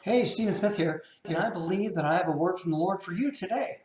Hey, Stephen Smith here, and I believe that I have a word from the Lord for you today.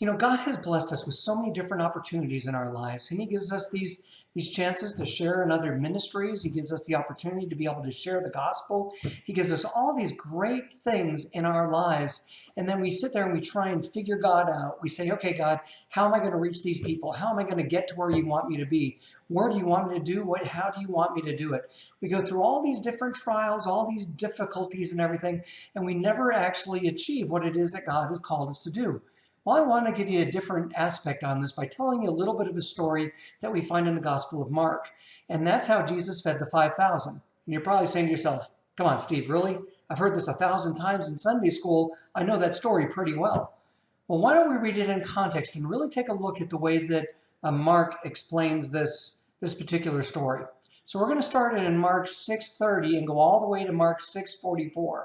You know, God has blessed us with so many different opportunities in our lives, and He gives us these chances to share in other ministries. He gives us the opportunity to be able to share the gospel. He gives us all these great things in our lives, and then we sit there and we try and figure God out. We say, okay, God, how am I going to reach these people? How am I going to get to where you want me to be? Where do you want me to do? How do you want me to do it? We go through all these different trials, all these difficulties and everything, and we never actually achieve what it is that God has called us to do. Well, I want to give you a different aspect on this by telling you a little bit of a story that we find in the Gospel of Mark. And that's how Jesus fed the 5,000. And you're probably saying to yourself, come on, Steve, really? I've heard this 1,000 times in Sunday school. I know that story pretty well. Well, why don't we read it in context and really take a look at the way that Mark explains this particular story. So we're going to start it in Mark 6:30 and go all the way to Mark 6:44.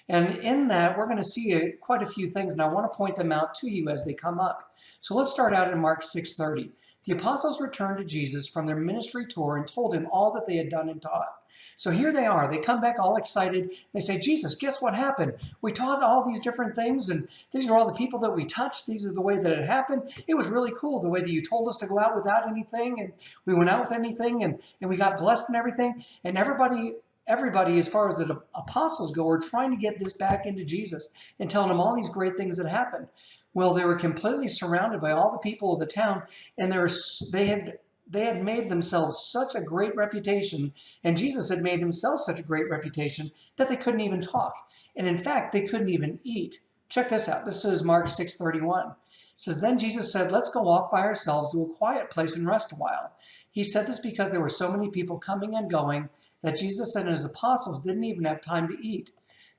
And in that, we're going to see quite a few things, and I want to point them out to you as they come up. So let's start out in Mark 6:30. The apostles returned to Jesus from their ministry tour and told him all that they had done and taught. So here they are. They come back all excited. They say, Jesus, guess what happened? We taught all these different things, and these are all the people that we touched. These are the way that it happened. It was really cool the way that you told us to go out without anything, and we went out with anything, and we got blessed and everything. And everybody, as far as the apostles go, are trying to get this back into Jesus and telling him all these great things that happened. Well, they were completely surrounded by all the people of the town, and they had made themselves such a great reputation, and Jesus had made himself such a great reputation that they couldn't even talk. And in fact, they couldn't even eat. Check this out. This is Mark 6:31. It says, Then Jesus said, let's go off by ourselves to a quiet place and rest a while. He said this because there were so many people coming and going that Jesus and his apostles didn't even have time to eat.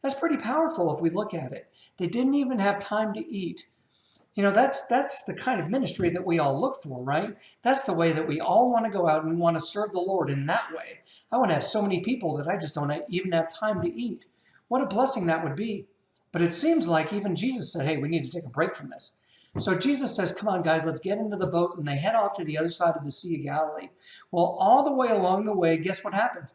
That's pretty powerful if we look at it. They didn't even have time to eat. You know, that's the kind of ministry that we all look for, right? That's the way that we all want to go out and we want to serve the Lord in that way. I want to have so many people that I just don't even have time to eat. What a blessing that would be. But it seems like even Jesus said, hey, we need to take a break from this. So Jesus says, come on, guys, let's get into the boat. And they head off to the other side of the Sea of Galilee. Well, all the way along the way, guess what happened?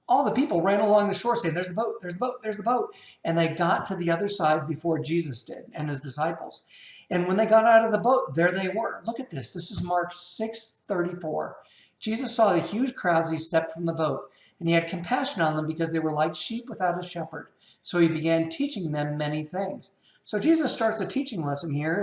All the people ran along the shore saying, there's the boat, there's the boat, there's the boat. And they got to the other side before Jesus did and his disciples. And when they got out of the boat, there they were. Look at this. This is Mark 6:34. Jesus saw the huge crowds as he stepped from the boat, and he had compassion on them because they were like sheep without a shepherd. So he began teaching them many things. So Jesus starts a teaching lesson here.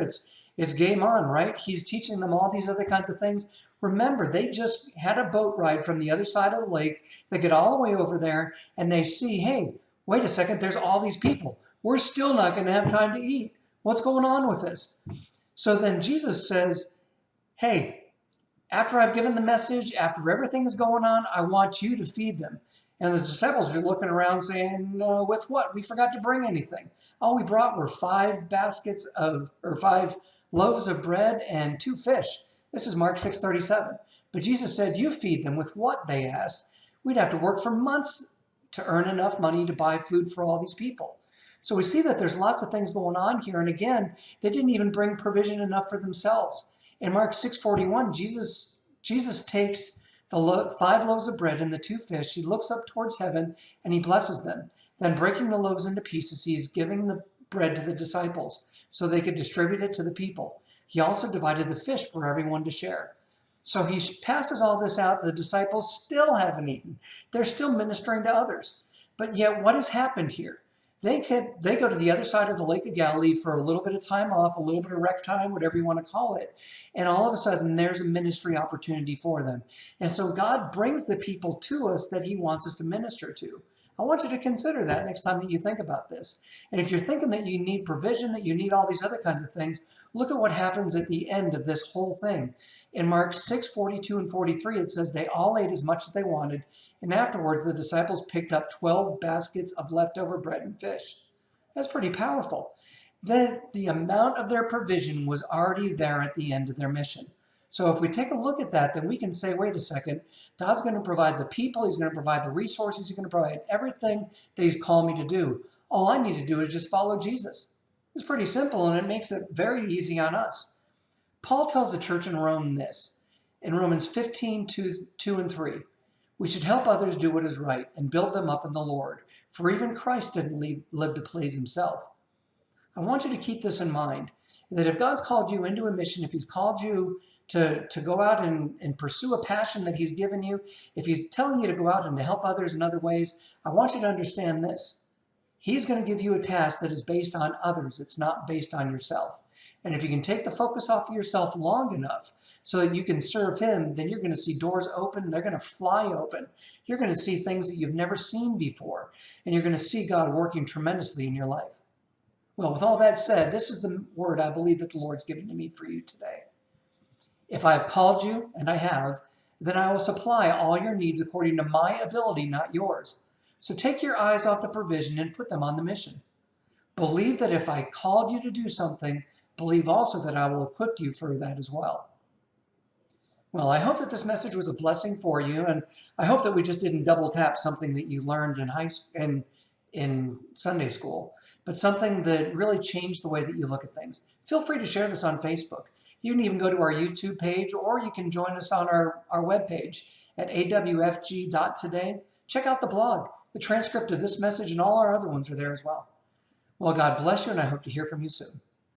It's game on, right? He's teaching them all these other kinds of things. Remember, they just had a boat ride from the other side of the lake. They get all the way over there, and they see, hey, wait a second, there's all these people. We're still not going to have time to eat. What's going on with this? So then Jesus says, hey, after I've given the message, after everything is going on, I want you to feed them. And the disciples are looking around saying, with what? We forgot to bring anything. All we brought were 5 loaves of bread and 2 fish. This is Mark 6:37. But Jesus said, you feed them with what, they asked. We'd have to work for months to earn enough money to buy food for all these people. So we see that there's lots of things going on here. And again, they didn't even bring provision enough for themselves. In Mark 6:41, Jesus takes the 5 loaves of bread and the 2 fish. He looks up towards heaven and he blesses them. Then breaking the loaves into pieces, he's giving the bread to the disciples so they could distribute it to the people. He also divided the fish for everyone to share. So he passes all this out. The disciples still haven't eaten. They're still ministering to others. But yet what has happened here? They go to the other side of the Lake of Galilee for a little bit of time off, a little bit of rec time, whatever you want to call it. And all of a sudden, there's a ministry opportunity for them. And so God brings the people to us that he wants us to minister to. I want you to consider that next time that you think about this. And if you're thinking that you need provision, that you need all these other kinds of things, look at what happens at the end of this whole thing. In Mark 6:42 and 43, it says they all ate as much as they wanted, and afterwards the disciples picked up 12 baskets of leftover bread and fish. That's pretty powerful. The amount of their provision was already there at the end of their mission. So if we take a look at that, then we can say, wait a second, God's going to provide the people, he's going to provide the resources, he's going to provide everything that he's called me to do. All I need to do is just follow Jesus. It's pretty simple, and it makes it very easy on us. Paul tells the church in Rome this, in Romans 15:2 and 3. We should help others do what is right and build them up in the Lord. For even Christ didn't live to please himself. I want you to keep this in mind, that if God's called you into a mission, if he's called you to go out and pursue a passion that he's given you, if he's telling you to go out and to help others in other ways, I want you to understand this. He's going to give you a task that is based on others. It's not based on yourself. And if you can take the focus off of yourself long enough so that you can serve him, then you're going to see doors open. They're going to fly open. You're going to see things that you've never seen before. And you're going to see God working tremendously in your life. Well, with all that said, this is the word I believe that the Lord's given to me for you today. If I have called you, and I have, then I will supply all your needs according to my ability, not yours. So take your eyes off the provision and put them on the mission. Believe that if I called you to do something, believe also that I will equip you for that as well. Well, I hope that this message was a blessing for you, and I hope that we just didn't double tap something that you learned in Sunday school, but something that really changed the way that you look at things. Feel free to share this on Facebook. You can even go to our YouTube page, or you can join us on our webpage at awfg.today. Check out the blog. The transcript of this message and all our other ones are there as well. Well, God bless you, and I hope to hear from you soon.